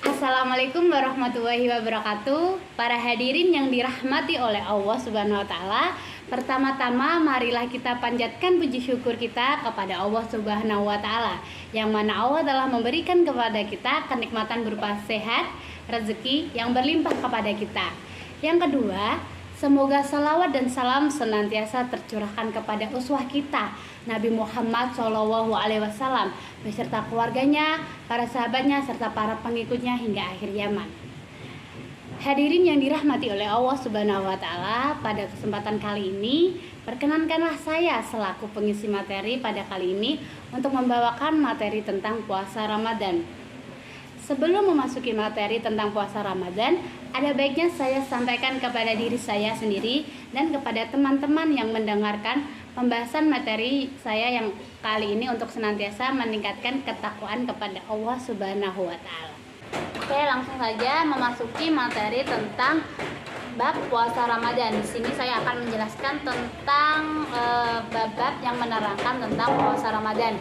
Assalamualaikum warahmatullahi wabarakatuh. Para hadirin yang dirahmati oleh Allah Subhanahu wa taala, pertama-tama marilah kita panjatkan puji syukur kita kepada Allah Subhanahu wa taala, yang mana Allah telah memberikan kepada kita kenikmatan berupa sehat, rezeki yang berlimpah kepada kita. Yang kedua, semoga salawat dan salam senantiasa tercurahkan kepada uswah kita, Nabi Muhammad SAW, beserta keluarganya, para sahabatnya, serta para pengikutnya hingga akhir zaman. Hadirin yang dirahmati oleh Allah Subhanahu wa taala, pada kesempatan kali ini perkenankanlah saya selaku pengisi materi pada kali ini untuk membawakan materi tentang puasa Ramadan. Sebelum memasuki materi tentang puasa Ramadan, ada baiknya saya sampaikan kepada diri saya sendiri dan kepada teman-teman yang mendengarkan pembahasan materi saya yang kali ini untuk senantiasa meningkatkan ketakwaan kepada Allah Subhanahu wa taala. Oke, langsung saja memasuki materi tentang bab puasa Ramadan. Di sini saya akan menjelaskan tentang bab-bab yang menerangkan tentang puasa Ramadan.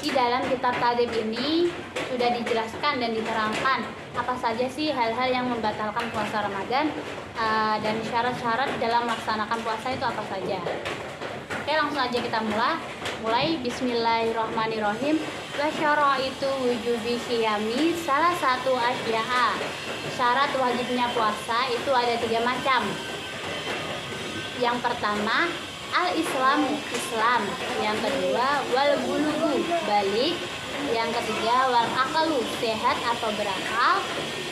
Di dalam kitab Tadib ini sudah dijelaskan dan diterangkan apa saja sih hal-hal yang membatalkan puasa Ramadan dan syarat-syarat dalam melaksanakan puasa itu apa saja. Oke, langsung aja kita mulai. Bismillahirrahmanirrahim. Wa syaraitu wujubi syiyami salah satu asya'a. Syarat wajibnya puasa itu ada 3 macam. Yang pertama, al-islamu, Islam. Yang kedua, wal bulugu, balik. Yang ketiga, wal akalu, sehat atau berakal.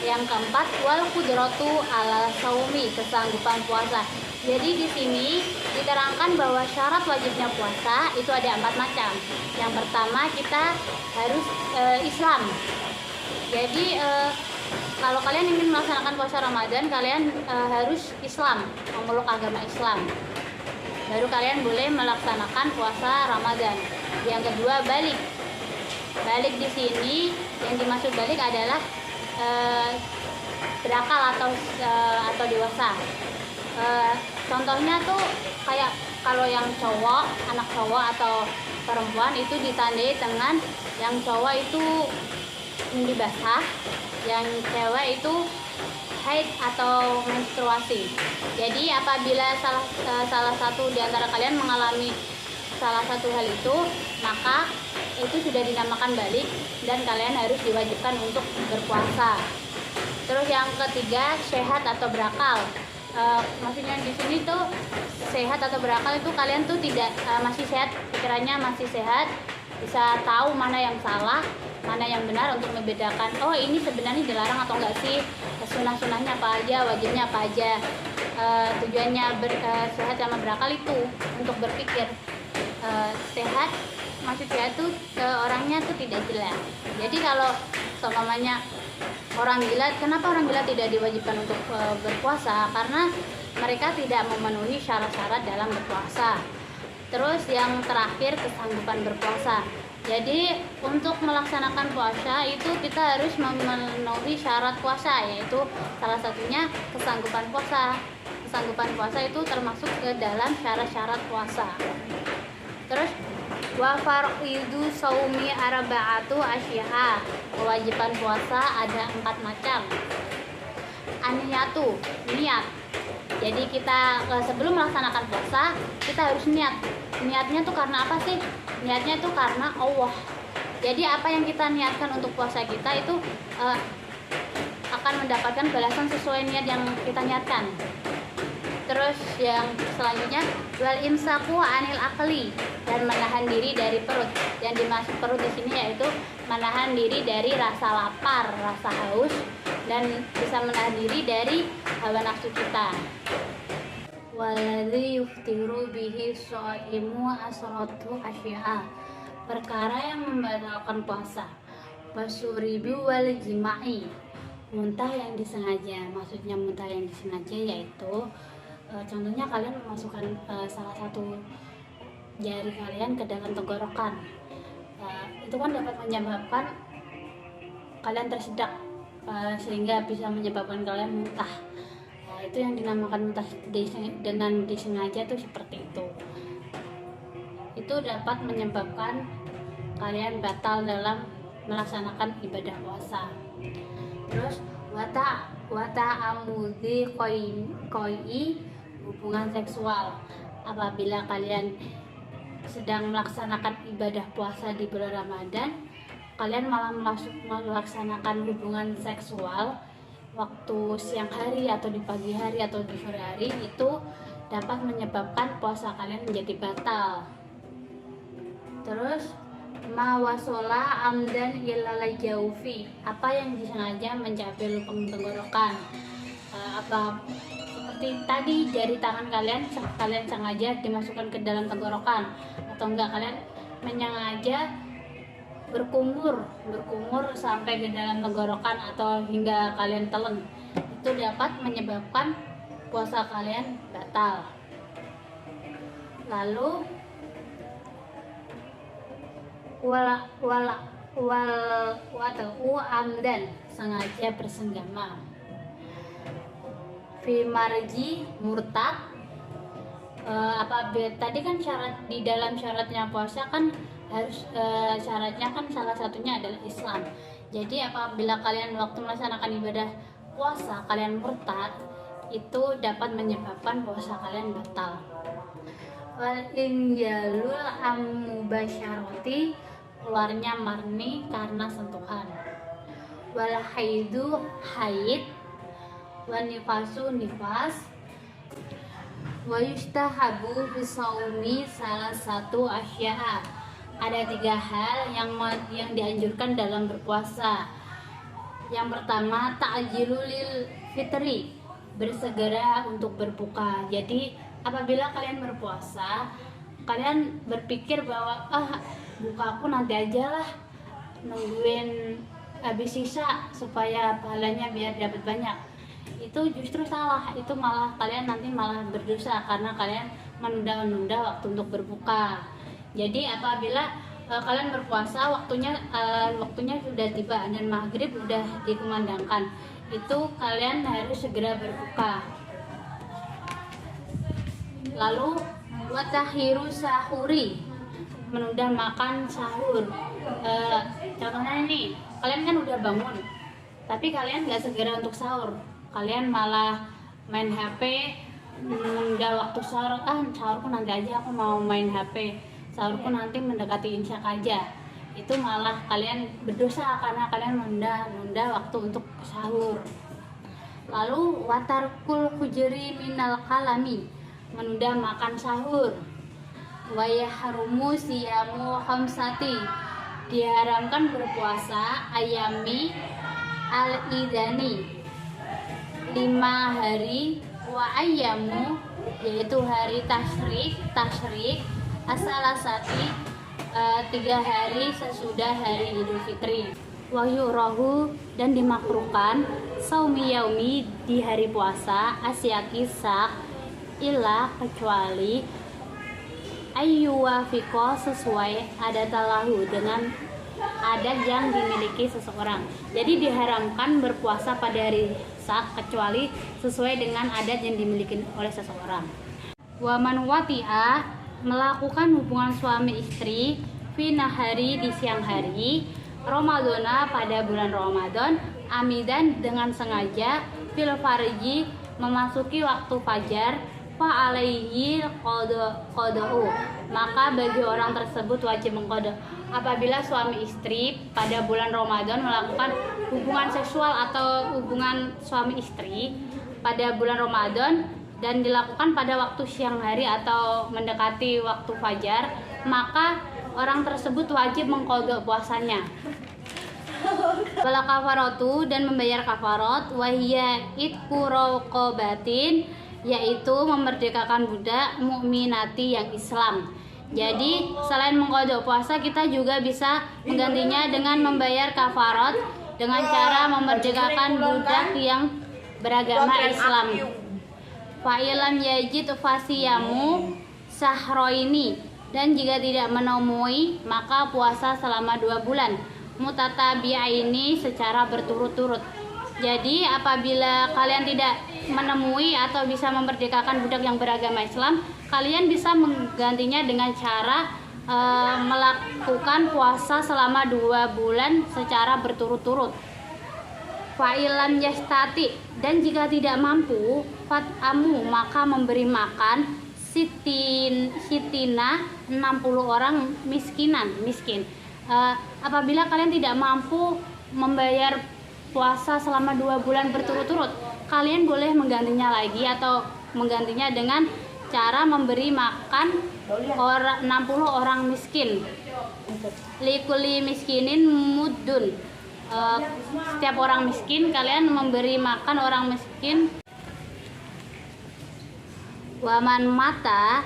Yang keempat, wal qudratu ala saumi, kesanggupan puasa. Jadi di sini diterangkan bahwa syarat wajibnya puasa itu ada 4 macam. Yang pertama, kita harus Islam. Jadi kalau kalian ingin melaksanakan puasa Ramadan, kalian harus Islam, memeluk agama Islam. Baru kalian boleh melaksanakan puasa Ramadan. Yang kedua, balik. Balik di sini yang dimaksud balik adalah berakal atau dewasa. Contohnya tuh kayak kalau yang cowok, anak cowok atau perempuan itu ditandai dengan yang cowok itu mandi basah, yang cewek itu haid atau menstruasi. Jadi apabila salah satu di antara kalian mengalami salah satu hal itu, maka itu sudah dinamakan balik dan kalian harus diwajibkan untuk berpuasa. Terus yang ketiga, sehat atau berakal. Maksudnya di sini tuh sehat atau berakal itu kalian tuh tidak masih sehat, pikirannya masih sehat, bisa tahu mana yang salah, mana yang benar untuk membedakan. Oh, ini sebenarnya dilarang atau enggak sih? Sunah-sunahnya apa aja, wajibnya apa aja. Tujuannya sehat sama berakal itu untuk berpikir sehat. Maksudnya tuh orangnya tuh tidak gila. Jadi kalau seumpamanya orang gila, kenapa orang gila tidak diwajibkan untuk berpuasa? Karena mereka tidak memenuhi syarat-syarat dalam berpuasa. Terus yang terakhir, kesanggupan berpuasa. Jadi untuk melaksanakan puasa itu kita harus memenuhi syarat puasa, yaitu salah satunya kesanggupan puasa. Kesanggupan puasa itu termasuk ke dalam syarat-syarat puasa. Terus wa fardhu shaumi arba'atu asya'a. Kewajiban puasa ada 4 macam. Aniyatu, niat. Jadi kita sebelum melaksanakan puasa, kita harus niat. Niatnya tuh karena apa sih? Niatnya tuh karena Allah. Jadi apa yang kita niatkan untuk puasa kita itu akan mendapatkan balasan sesuai niat yang kita niatkan. Terus yang selanjutnya, wal imsaku anil akli, dan menahan diri dari perut. Yang dimaksud perut di sini yaitu menahan diri dari rasa lapar, rasa haus, dan bisa menahan diri dari hawa nafsu kita. Waladzi yuftiru bihi shaimu asratu asya'a. Perkara yang membatalkan puasa. Wasuribu wal jima'i. Muntah yang disengaja. Maksudnya muntah yang disengaja yaitu contohnya kalian memasukkan salah satu jari kalian ke dalam tenggorokan. Itu kan dapat menyebabkan kalian tersedak sehingga bisa menyebabkan kalian muntah. Itu yang dinamakan muntah dengan disengaja tuh seperti itu. Itu dapat menyebabkan kalian batal dalam melaksanakan ibadah puasa. Terus wata amudi koi hubungan seksual. Apabila kalian sedang melaksanakan ibadah puasa di bulan Ramadan, kalian malah melaksanakan hubungan seksual waktu siang hari atau di pagi hari atau di sore hari, itu dapat menyebabkan puasa kalian menjadi batal. Terus mawasola amdan ilal jaufi, apa yang disengaja mencapai lubang tenggorokan. Seperti tadi, jari tangan kalian sengaja dimasukkan ke dalam tenggorokan, atau enggak kalian menyengaja berkumur sampai ke dalam tenggorokan atau hingga kalian telan, itu dapat menyebabkan puasa kalian batal. Lalu watu amdan, sengaja bersenggama. Fi marji murtad, apabila tadi kan syarat di dalam syaratnya puasa kan harus syaratnya kan salah satunya adalah Islam. Jadi apabila kalian waktu melaksanakan ibadah puasa kalian murtad, itu dapat menyebabkan puasa kalian batal. Wal injalul ammubasyarati, keluarnya marni karena sentuhan. Wal haidu haid, wan nifasu nifas. Wa yustahabu bisaumi salah satu asya'a, ada 3 hal yang dianjurkan dalam berpuasa. Yang pertama, ta'jilul fitri, bersegera untuk berbuka. Jadi apabila kalian berpuasa, kalian berpikir bahwa buka aku nanti aja lah, nungguin habis sisa supaya pahalanya biar dapat banyak. Itu justru salah, itu malah kalian nanti malah berdosa karena kalian menunda-nunda waktu untuk berbuka. Jadi apabila kalian berpuasa waktunya sudah tiba dan maghrib sudah dikumandangkan, itu kalian harus segera berbuka. Lalu watahiru sahuri, menunda makan sahur. Contohnya nih, kalian kan udah bangun tapi kalian nggak segera untuk sahur, kalian malah main HP, menunda waktu sahur. Sahurku nanti aja, aku mau main HP, sahurku nanti mendekati insya aja. Itu malah kalian berdosa karena kalian menunda waktu untuk sahur. Lalu watarkul hujri minal kalami, menunda makan sahur. Wayahrumu siyamu khamsati, diharamkan berpuasa ayami al-idani, 5 hari, wa ayyamu, yaitu hari tasyrik asalasati, 3 hari sesudah hari Idul Fitri. Wa yurahu, dan dimakruhkan saumi yaumi, di hari puasa asyaki sak, illa kecuali ayyuwafiqo, sesuai adatalahu, dengan adat yang dimiliki seseorang. Jadi diharamkan berpuasa pada hari sak kecuali sesuai dengan adat yang dimiliki oleh seseorang. Wa man wati'a, melakukan hubungan suami istri fi nahari, di siang hari, Ramadana, pada bulan Ramadan, amidan, dengan sengaja, fil farji, memasuki waktu fajar, fa alaihi qada'u, maka bagi orang tersebut wajib mengqada. Apabila suami istri pada bulan Ramadan melakukan hubungan seksual atau hubungan suami istri pada bulan Ramadan dan dilakukan pada waktu siang hari atau mendekati waktu fajar, maka orang tersebut wajib mengqada puasanya. Wala kafaratu, dan membayar kafarat, wahiyya itqu raqabatin, yaitu memerdekakan budak mukminati yang Islam. Jadi selain mengqada puasa, kita juga bisa menggantinya dengan membayar kafarat dengan cara memerdekakan budak yang beragama Islam. Fa'ilam yajid fasiyamu sahroini, dan jika tidak menemui maka puasa selama 2 bulan mutatabi'aini, secara berturut-turut. Jadi apabila kalian tidak menemui atau bisa memerdekakan budak yang beragama Islam, kalian bisa menggantinya dengan cara melakukan puasa selama 2 bulan secara berturut-turut. Fa'ilam yastati, dan jika tidak mampu, fat'amu, maka memberi makan sitina 60 orang miskin. Apabila kalian tidak mampu membayar puasa selama 2 bulan berturut-turut, kalian boleh menggantinya lagi atau menggantinya dengan cara memberi makan 60 orang miskin. Likuli miskinin mudun. Setiap orang miskin kalian memberi makan orang miskin. Waman mata,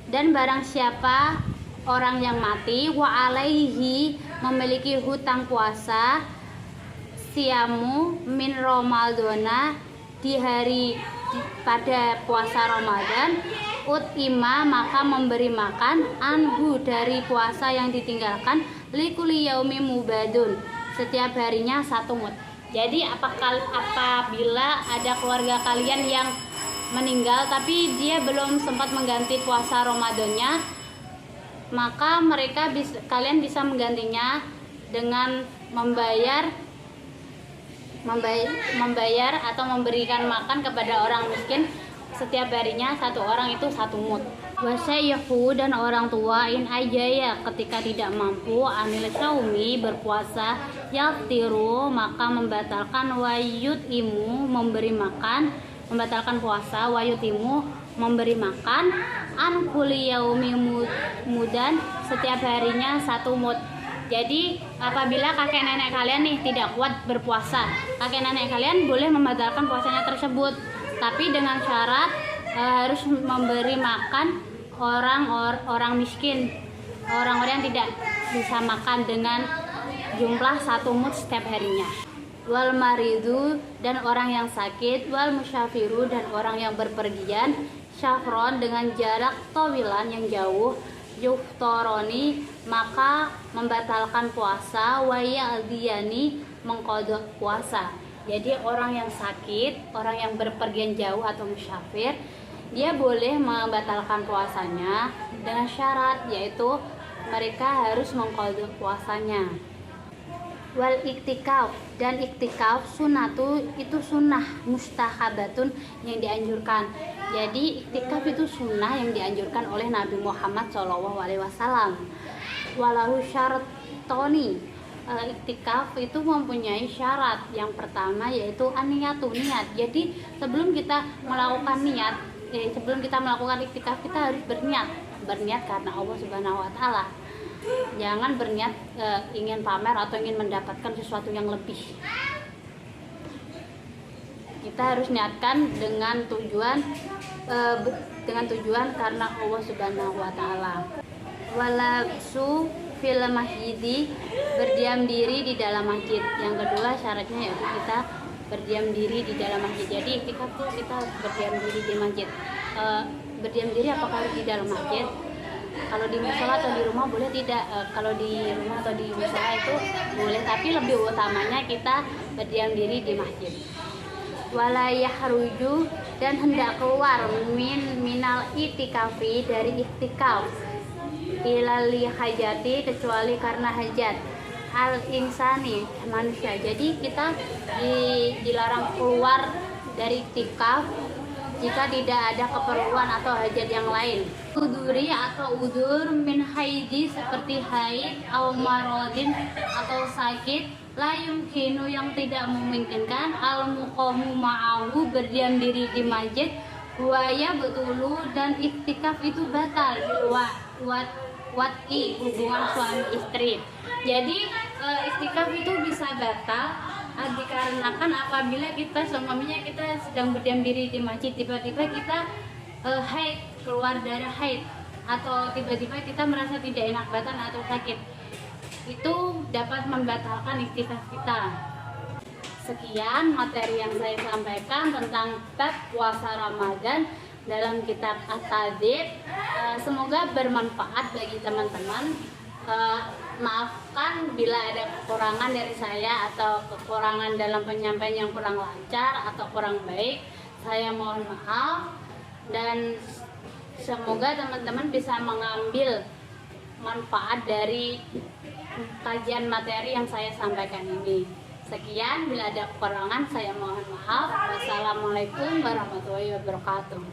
dan barang siapa orang yang mati, wa alaihi, memiliki hutang puasa, siamu min Ramadana, pada puasa Ramadan, utima, maka memberi makan anhu, dari puasa yang ditinggalkan, likuli yaumi mubadun, setiap harinya 1 mud. Jadi apabila ada keluarga kalian yang meninggal tapi dia belum sempat mengganti puasa Ramadannya, maka kalian bisa menggantinya dengan membayar atau memberikan makan kepada orang miskin setiap harinya 1 orang, itu 1 mud. Wasayyahu, dan orang tua in ajaya, ketika tidak mampu, anil syaumi, berpuasa, yaftiru, maka membatalkan, wayutimu, memberi makan, membatalkan puasa, wayutimu, memberi makan, an kulli yaumi mudan, setiap harinya 1 mud. Jadi apabila kakek nenek kalian nih tidak kuat berpuasa, kakek nenek kalian boleh membatalkan puasanya tersebut, tapi dengan syarat harus memberi makan orang miskin, orang-orang yang tidak bisa makan, dengan jumlah 1 mud setiap harinya. Wal maridu, dan orang yang sakit, wal musyafiru, dan orang yang berpergian, syafron, dengan jarak tawilan yang jauh, yuftoroni, maka membatalkan puasa, waya aldiyani, mengkodok puasa. Jadi orang yang sakit, orang yang berpergian jauh atau musyafir, dia boleh membatalkan puasanya dengan syarat, yaitu mereka harus mengkodok puasanya. Wal iktikaf, dan iktikaf sunatu, itu sunnah mustahabatun, yang dianjurkan. Jadi iktikaf itu sunnah yang dianjurkan oleh Nabi Muhammad SAW. Walau syartoni, iktikaf itu mempunyai syarat. Yang pertama yaitu aniyatu, niat. Jadi sebelum kita melakukan iktikaf, kita harus berniat karena Allah Subhanahu wa Ta'ala. Jangan berniat ingin pamer atau ingin mendapatkan sesuatu yang lebih. Kita harus niatkan dengan tujuan karena Allah Subhanahu wa Ta'ala. Walabsu fil masjidi, berdiam diri di dalam masjid. Yang kedua syaratnya yaitu kita berdiam diri di dalam masjid. Jadi iktikaf itu kita berdiam diri di masjid. Berdiam diri apakah di dalam masjid? Kalau di musola atau di rumah boleh tidak? Kalau di rumah atau di musola itu boleh, tapi lebih utamanya kita berdiam diri di masjid. Wala yahruju, dan hendak keluar minal itikafi, dari iktikaf, ilali hajati, kecuali karena hajat, al insani, manusia. Jadi kita dilarang keluar dari iktikaf jika tidak ada keperluan atau hajat yang lain. Uduri atau udur min haidi, seperti haid, au marodin, atau sakit, la yumkinu, yang tidak memungkinkan, al muqamu ma'ahu, berdiam diri di masjid, waya betulu, dan iktikaf itu batal, wati, hubungan suami istri. Jadi iktikaf itu bisa batal dikarenakan apabila kita sedang berdiam diri di masjid, tiba-tiba kita haid, keluar darah haid, atau tiba-tiba kita merasa tidak enak badan atau sakit, itu dapat membatalkan iktikaf kita. Sekian materi yang saya sampaikan tentang bab puasa Ramadan dalam kitab At-Tadzib. Semoga bermanfaat bagi teman-teman. Maafkan bila ada kekurangan dari saya atau kekurangan dalam penyampaian yang kurang lancar atau kurang baik. Saya mohon maaf, dan semoga teman-teman bisa mengambil manfaat dari kajian materi yang saya sampaikan ini. Sekian, bila ada kekurangan saya mohon maaf. Wassalamualaikum warahmatullahi wabarakatuh.